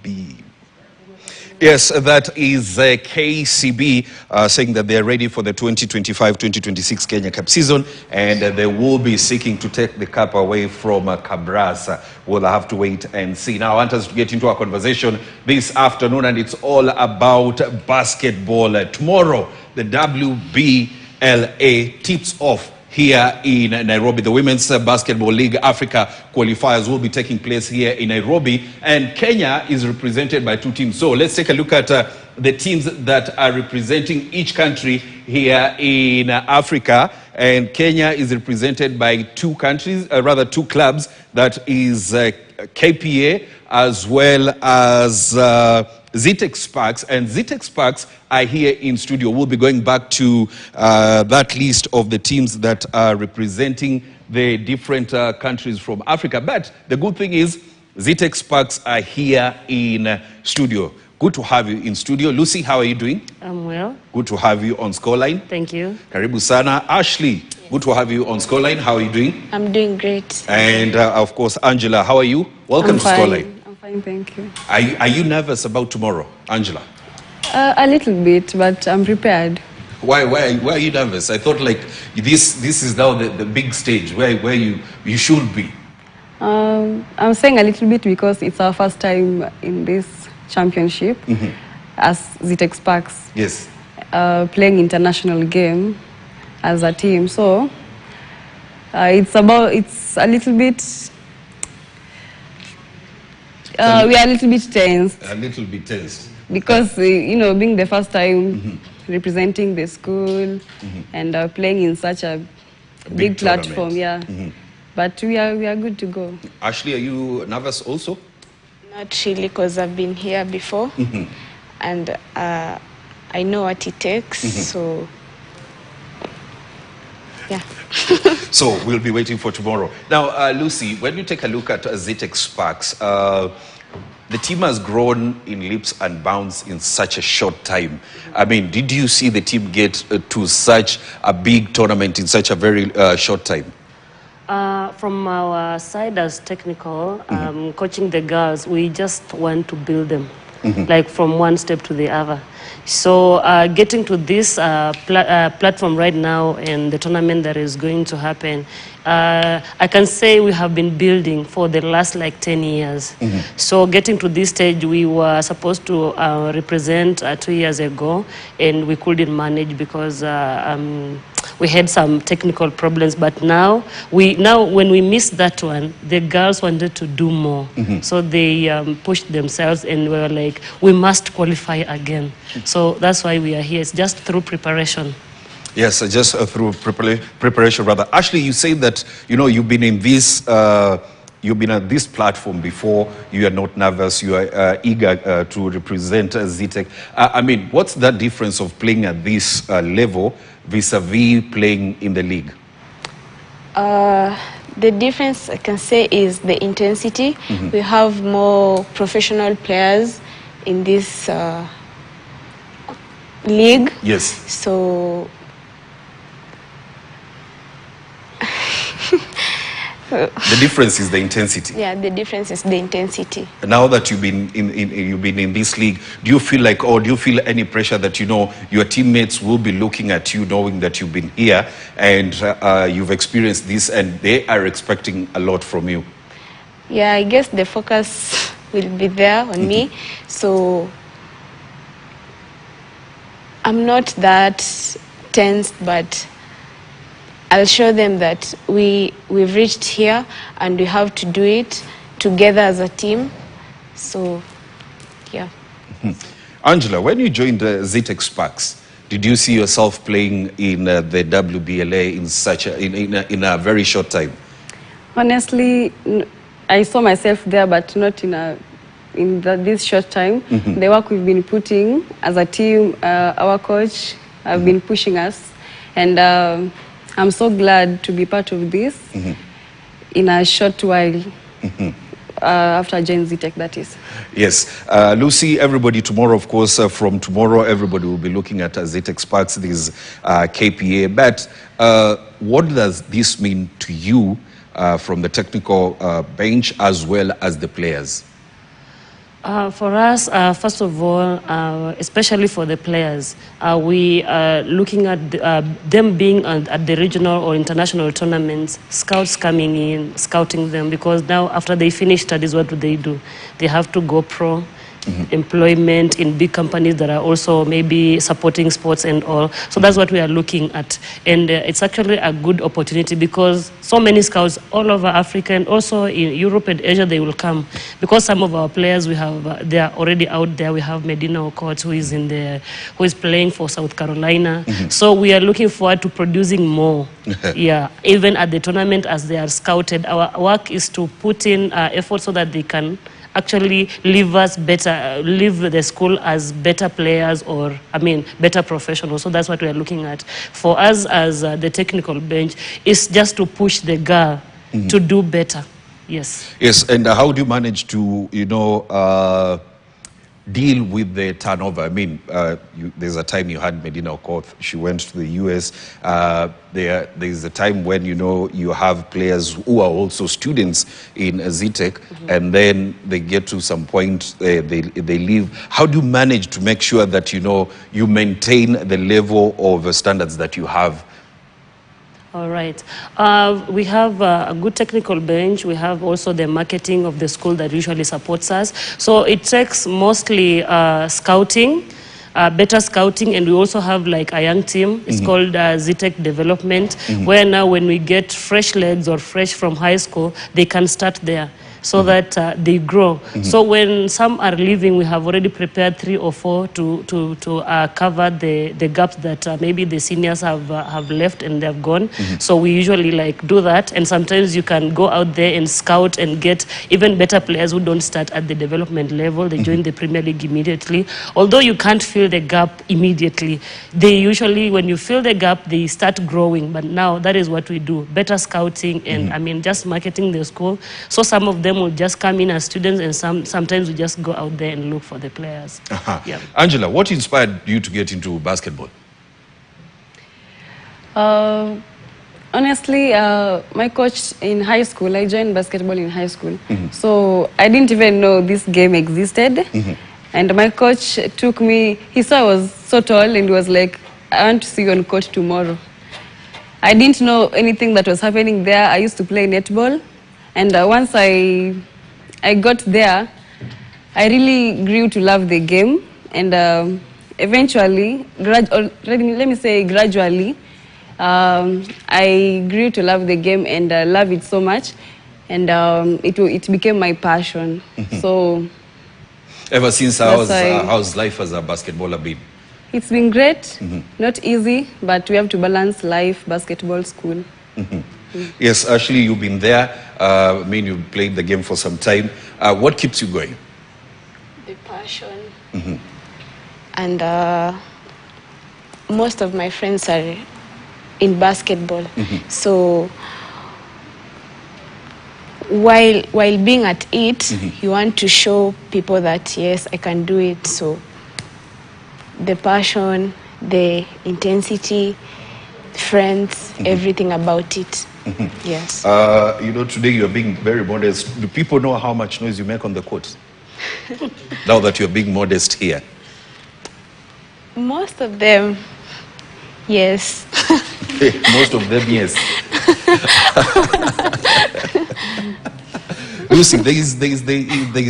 WB. Yes, that is KCB saying that they're ready for the 2025-2026 Kenya Cup season, and they will be seeking to take the cup away from Cabrasa. We'll have to wait and see. Now, I want us to get into our conversation this afternoon, and it's all about basketball. Tomorrow, the WBLA tips off here in Nairobi. The Women's Basketball League Africa qualifiers will be taking place here in Nairobi, and Kenya is represented by two teams. So let's take a look at the teams that are representing each country here in Africa. And Kenya is represented by two countries, two clubs. That is KPA as well as Zetech Sparks, and Zetech Sparks are here in studio. We'll be going back to that list of the teams that are representing the different countries from Africa. But the good thing is Zetech Sparks are here in studio. Good to have you in studio. Lucy, how are you doing? I'm well. Good to have you on Scoreline. Thank you. Karibu sana. Ashley, yes. Good to have you on Scoreline. How are you doing? I'm doing great. And of course, Angela, how are you? Welcome to Scoreline. Fine, thank you. Are you nervous about tomorrow, Angela? A little bit, but I'm prepared. Why are you nervous? I thought like this is now the big stage where you should be. I'm saying a little bit because it's our first time in this championship as Zetech Sparks. Yes. Playing international game as a team. So it's a little bit. We are a little bit tense. A little bit tense. Because, being the first time representing the school and playing in such a big platform, yeah. But we are good to go. Ashley, are you nervous also? Not really, because I've been here before and I know what it takes, so yeah. So we'll be waiting for tomorrow. Now, Lucy, when you take a look at Zetech Sparks, the team has grown in leaps and bounds in such a short time. I mean, did you see the team get to such a big tournament in such a very short time? From our side as technical, coaching the girls, we just want to build them, like from one step to the other. So getting to this platform right now and the tournament that is going to happen, I can say we have been building for the last like 10 years. So getting to this stage, we were supposed to represent 2 years ago, and we couldn't manage because we had some technical problems. But now when we missed that one, the girls wanted to do more. So they pushed themselves and we were like, we must qualify again. So that's why we are here. It's just through preparation. Yes, just through preparation, rather. Ashley, you say that you've been in this, you've been at this platform before. You are not nervous. You are eager to represent Zetech. I mean, what's the difference of playing at this level vis-a-vis playing in the league? The difference I can say is the intensity. We have more professional players in this league. Yes. So the difference is the intensity. Yeah, the difference is the intensity. Now that you've been in this league, do you feel like, or do you feel any pressure that your teammates will be looking at you, knowing that you've been here and you've experienced this, and they are expecting a lot from you? Yeah, I guess the focus will be there on me. So I'm not that tensed, but I'll show them that we've reached here and we have to do it together as a team. So, yeah. Angela, when you joined Zetech Sparks, did you see yourself playing in the WBLA in a very short time? Honestly, I saw myself there, but not in this short time. The work we've been putting as a team, our coach have been pushing us, and I'm so glad to be part of this in a short while after joining Zetech, that is. Yes. Lucy, everybody tomorrow, of course, from tomorrow, everybody will be looking at Zetech Sparks, this KPA. But what does this mean to you from the technical bench as well as the players? For us, first of all, especially for the players, we are looking at them being at the regional or international tournaments, scouts coming in, scouting them, because now after they finish studies, what do? They have to go pro. Employment in big companies that are also maybe supporting sports and all. So that's what we are looking at. And it's actually a good opportunity because so many scouts all over Africa and also in Europe and Asia, they will come. Because some of our players, we have they are already out there. We have Medina Okot, who is playing for South Carolina. So we are looking forward to producing more. Yeah, even at the tournament as they are scouted. Our work is to put in effort so that they can actually leave us better, leave the school as better players or, better professionals. So that's what we are looking at. For us as the technical bench, is just to push the girl to do better. Yes. Yes, and how do you manage to, deal with the turnover? There's a time you had Medina Okoth, she went to the US. There's a time when, you have players who are also students in Zetech, and then they get to some point, they leave. How do you manage to make sure that, you maintain the level of standards that you have? All right. We have a good technical bench. We have also the marketing of the school that usually supports us. So it takes mostly scouting, better scouting, and we also have like a young team. It's called Zetech Development, where now when we get fresh legs or fresh from high school, they can start there. So that they grow. So when some are leaving, we have already prepared 3 or 4 to cover the gaps that maybe the seniors have left and they've gone. So we usually do that, and sometimes you can go out there and scout and get even better players who don't start at the development level. They join the Premier League immediately. Although you can't fill the gap immediately, they usually, when you fill the gap, they start growing. But now that is what we do: better scouting and just marketing the school. So some of them will just come in as students, and sometimes we just go out there and look for the players. Yeah. Angela, what inspired you to get into basketball? Honestly, my coach in high school, I joined basketball in high school. So I didn't even know this game existed. And my coach took me, he saw I was so tall and was like, I want to see you on court tomorrow. I didn't know anything that was happening there. I used to play netball. And once I got there, I really grew to love the game. And eventually, gradually, I grew to love the game and love it so much. And it became my passion. So, ever since, how's life as a basketballer been? It's been great. Not easy, but we have to balance life, basketball, school. Yes, Ashley, you've been there. You played the game for some time. What keeps you going? The passion. And most of my friends are in basketball. So while being at it, you want to show people that, yes, I can do it. So the passion, the intensity, friends, everything about it. Yes. Today you're being very modest. Do people know how much noise you make on the court? Now that you're being modest here. Most of them, yes. Most of them, yes. You see, there is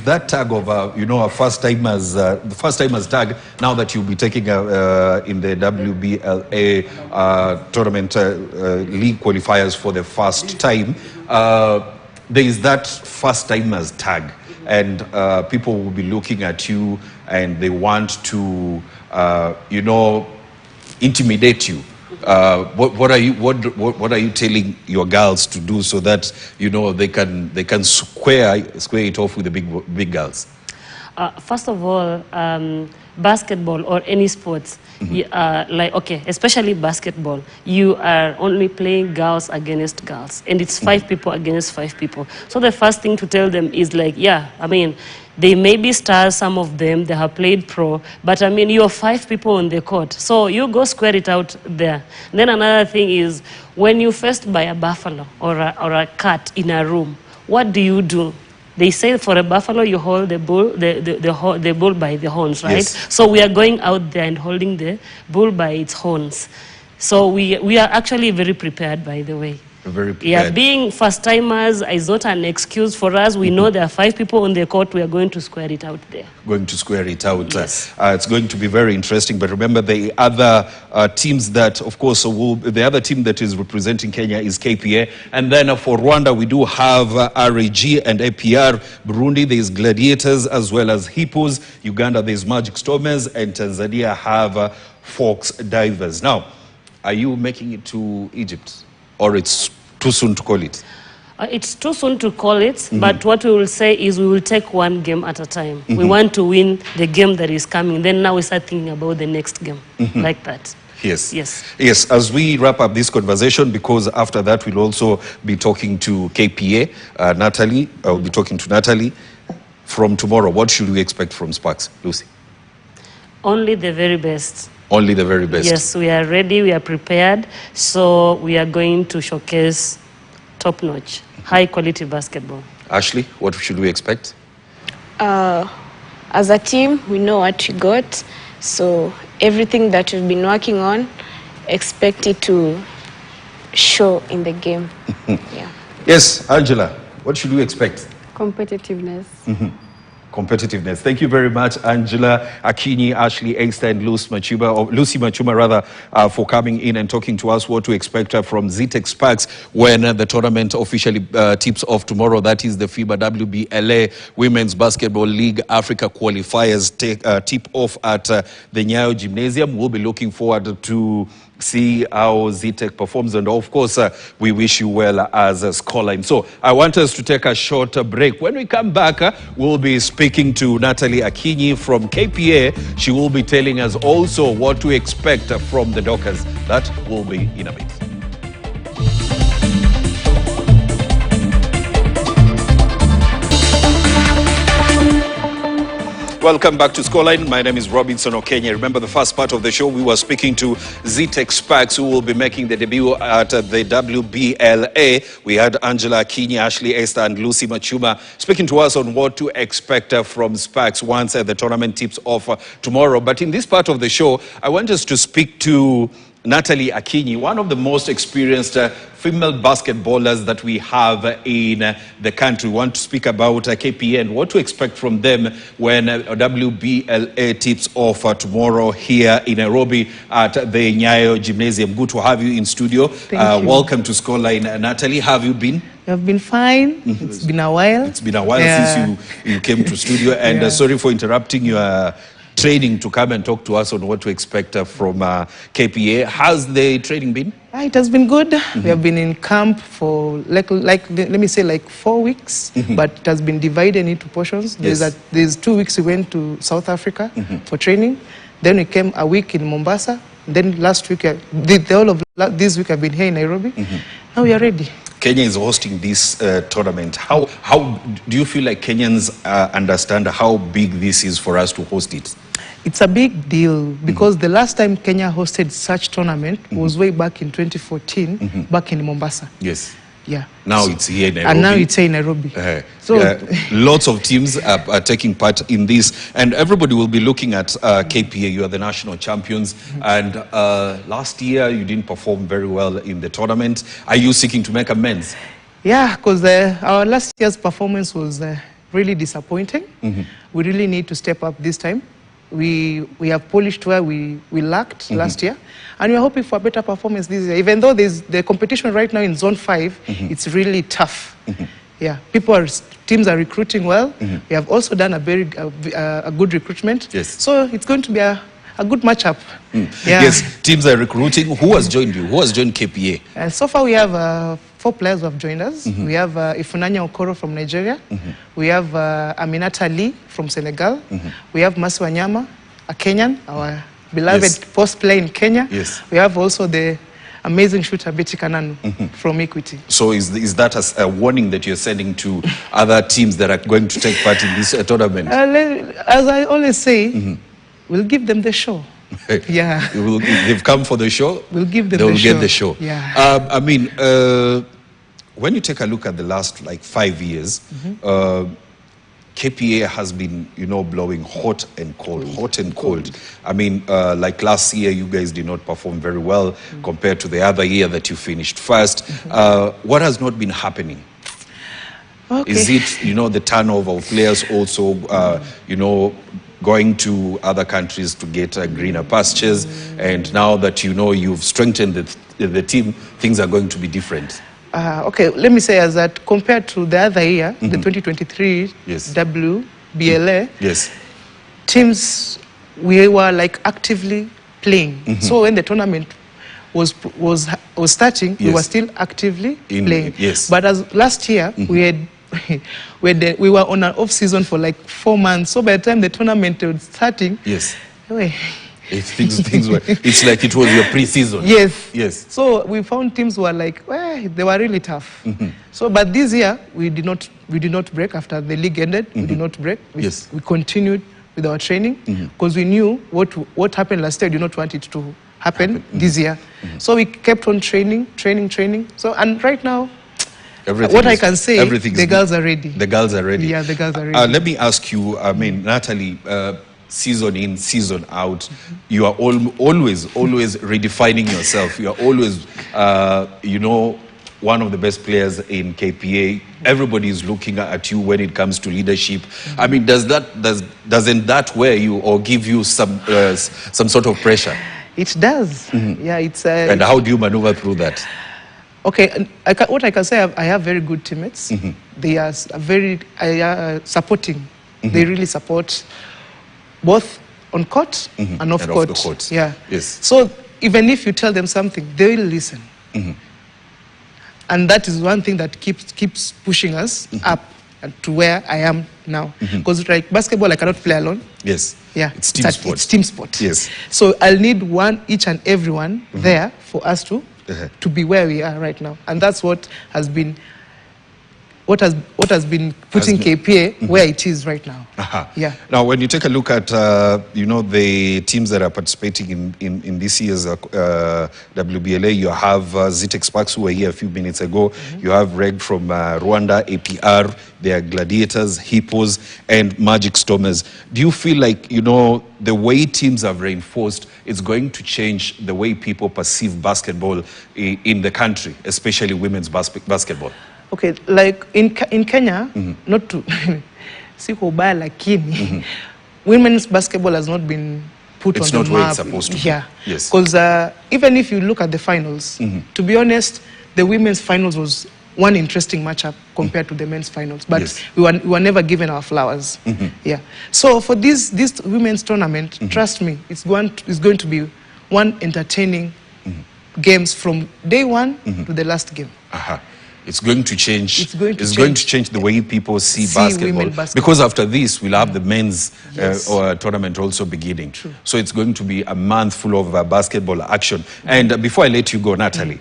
that tag of a first-timers, the first-timers tag. Now that you'll be taking in the WBLA tournament league qualifiers for the first time, there is that first-timers tag, and people will be looking at you, and they want to, intimidate you. What are you telling your girls to do so that they can square it off with the big girls? First of all, basketball or any sports, especially basketball, you are only playing girls against girls, and it's 5 people against 5 people. So the first thing to tell them is they may be stars, some of them, they have played pro, but you're 5 people on the court. So you go square it out there. Then another thing is, when you're faced by a buffalo or a cat in a room, what do? They say for a buffalo, you hold the bull, the bull by the horns, right? Yes. So we are going out there and holding the bull by its horns. So we are actually very prepared, by the way. Very prepared. Yeah, being first timers is not an excuse for us. We know there are 5 people on the court. We are going to square it out there. Going to square it out. Yes. It's going to be very interesting. But remember, the other teams that, of course, the other team that is representing Kenya is KPA. And then for Rwanda, we do have RAG and APR. Burundi, there is Gladiators as well as Hippos. Uganda, there is Magic Stormers. And Tanzania have Fox Divers. Now, are you making it to Egypt? Or it's too soon to call it? It's too soon to call it, but what we will say is we will take one game at a time. We want to win the game that is coming. Then now we start thinking about the next game, like that. Yes. Yes. Yes, as we wrap up this conversation, because after that we'll also be talking to KPA, Natalie. I'll be talking to Natalie. From tomorrow, what should we expect from Sparks, Lucy? Only the very best. Only the very best. Yes, we are ready, we are prepared. So we are going to showcase top-notch, high-quality basketball. Ashley, what should we expect? As a team, we know what we got. So everything that we've been working on, expect it to show in the game. Yeah. Yes, Angela, what should we expect? Competitiveness. Competitiveness. Thank you very much, Angela, Akinyi, Ashley, Einstein, and Lucy Machuma, for coming in and talking to us what to expect from Zetech Sparks when the tournament officially tips off tomorrow. That is the FIBA WBLA Women's Basketball League Africa qualifiers tip off at the Nyayo Gymnasium. We'll be looking forward to see how Zetech performs, and of course we wish you well as a scoreline. So I want us to take a short break. When we come back, we'll be speaking to Natalie Akinyi from KPA. She will be telling us also what to expect from the Dockers. That will be in a bit. Welcome back to Scoreline. My name is Robinson Okenya. Remember the first part of the show, we were speaking to Zetech Sparks, who will be making the debut at the WBLA. We had Angela Akinyi, Ashley Esther, and Lucy Machuma speaking to us on what to expect from Sparks once the tournament tips off tomorrow. But in this part of the show, I want us to speak to Natalie Akinyi, one of the most experienced female basketballers that we have in the country. We want to speak about KPA and what to expect from them when WBLA tips off tomorrow here in Nairobi at the Nyayo Gymnasium. Good to have you in studio. Thank you. Welcome to Scoreline. Natalie, how have you been? I've been fine. It's been a while. It's been a while since you came to studio. And sorry for interrupting your training to come and talk to us on what to expect from KPA. How's the training been? It has been good. We have been in camp for let me say 4 weeks, but it has been divided into portions. There's 2 weeks we went to South Africa for training. Then we came a week in Mombasa. Then last week, this week I've been here in Nairobi. Now we are ready. Kenya is hosting this tournament. How do you feel like Kenyans understand how big this is for us to host it? It's a big deal because the last time Kenya hosted such tournament was way back in 2014, back in Mombasa. Yes. Yeah. Now it's here in Nairobi. And now it's here in Nairobi. Lots of teams are taking part in this, and everybody will be looking at KPA. You are the national champions, and last year you didn't perform very well in the tournament. Are you seeking to make amends? Yeah, because our last year's performance was really disappointing. We really need to step up this time. We have polished where we lacked last year, and we're hoping for a better performance this year. Even though there's the competition right now in Zone 5, it's really tough. Yeah, teams are recruiting well. We have also done a good recruitment. Yes. So it's going to be a good matchup. Yeah. Yes, teams are recruiting. Who has joined you? Who has joined KPA? So far we have 4 players who have joined us. We have Ifunanya Okoro from Nigeria. We have Aminata Lee from Senegal. We have Masi Wanyama, a Kenyan, our beloved post player in Kenya. Yes. We have also the amazing shooter Betty Kananu from Equity. So is that a warning that you're sending to other teams that are going to take part in this tournament? As I always say, we'll give them the show. Yeah. They've come for the show. We'll give them They'll the show. get the show. Yeah. I mean, when you take a look at the last 5 years, KPA has been, blowing hot and cold. I mean, like last year, you guys did not perform very well compared to the other year that you finished first. What has not been happening? Okay. Is it, the turnover of players also, going to other countries to get greener pastures? And now that, you've strengthened the team, things are going to be different. Okay, let me say as that compared to the other year, the 2023 WBLA, teams, we were like actively playing. So when the tournament was starting, we were still actively playing. But as last year, we were on an off season for like 4 months. So by the time the tournament was starting, things were, it's like it was your pre-season. Yes. So we found teams were like, they were really tough. So, but this year we did not break after the league ended. We did not break. We continued with our training because we knew what happened last year. We did not want it to happen this year. So we kept on training. So, and right now, I can say, the girls are ready. The girls are ready. Yeah, the girls are ready. Let me ask you, I mean, Natalie, season in, season out, you are always redefining yourself. You are always, one of the best players in KPA. Everybody is looking at you when it comes to leadership. I mean, doesn't that wear you or give you some sort of pressure? It does. Yeah, it's. And how do you maneuver through that? Okay, what I can say, I have very good teammates. They are very supporting. They really support, both on court and off court. Yeah. Yes. So even if you tell them something, they will listen. And that is one thing that keeps pushing us up to where I am now. Because like basketball, I cannot play alone. Yes. Yeah. It's team sport. It's team sport. Yes. So I'll need each and everyone there for us to be where we are right now. And that's what has been putting KPA where it is right now. Yeah. Now, when you take a look at the teams that are participating in this year's WBLA, you have Zetech Sparks, who were here a few minutes ago. You have Reg from Rwanda, APR. There are Gladiators, Hippos, and Magic Stormers. Do you feel like the way teams have reinforced is going to change the way people perceive basketball in the country, especially women's basketball? Okay, like in Kenya, not to siko ubaya lakini women's basketball has not been put on the map. It's not where it's supposed to be. Yeah. Yes. Because even if you look at the finals, to be honest, the women's finals was one interesting matchup compared to the men's finals. But we were never given our flowers. Yeah. So for this women's tournament, trust me, it's going to be one entertaining games from day one to the last game. It's going to change. It's going to change the way people see basketball. Because after this, we'll have the men's tournament also beginning. True. So it's going to be a month full of basketball action. And before I let you go, Natalie,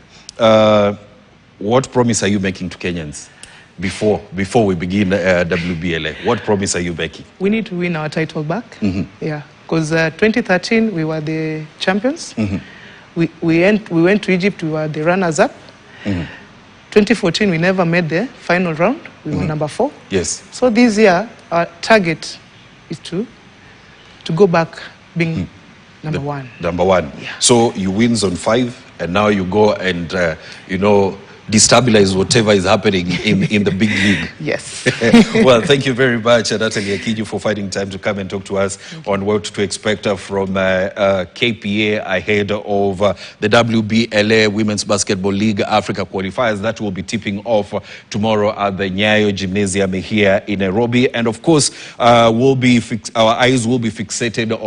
what promise are you making to Kenyans before we begin WBLA? What promise are you making? We need to win our title back. Yeah, because 2013 we were the champions. We went to Egypt. We were the runners-up. 2014, we never made the final round. We were number 4. Yes. So this year, our target is to go back being number 1. Number 1. Yeah. So you win zone 5, and now you go and, destabilize whatever is happening in the big league. Yes. Well, thank you very much, Natalie Akiju, for finding time to come and talk to us on what to expect from KPA ahead of the WBLA Women's Basketball League Africa qualifiers that will be tipping off tomorrow at the Nyayo Gymnasium here in Nairobi. And of course, our eyes will be fixated on